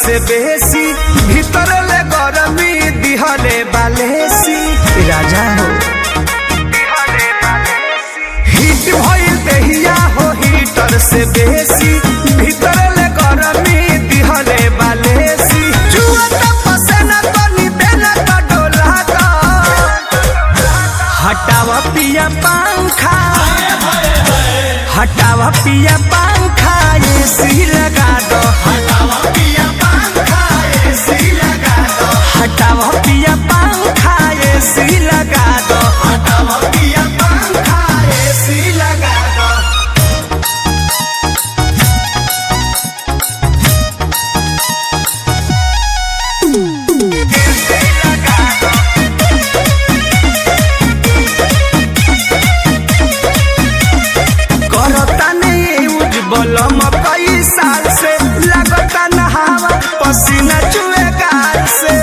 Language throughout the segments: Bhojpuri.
से बेसी भीतर ले गरमी दिहले बालेसी राजा हो हिट भइल देहिया हो हीटर से बेसी भीतर ले गरमी दिहले बालेसी जुआ त पसेना तनी देना त डोला द हटावा पिया पंखा हटावा पिया पंखा एसी लगा दो हटावा पिया पंखा एसी लगा दो हटावा पिया पंखा एसी लगा दो हटावा पिया पंखा एसी लगा दो बलम कई साल से लगता नहावा पसीना चुए गाल से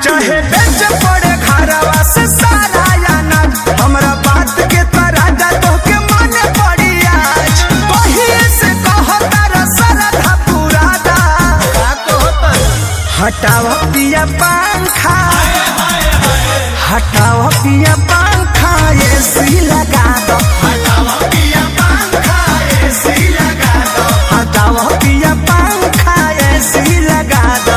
चाहे बेच पड़े घरवा से सारा अनाज हमरा बात के तराजा तो के मन पड़ी आज पहिले से कहता रसरधा पूरा दा हटावा पिया पंखा हटावा पिया पंखा एसी लगा दो हटावा पिया पंखा एसी लगा दो हटावा पिया पंखा एसी लगा दो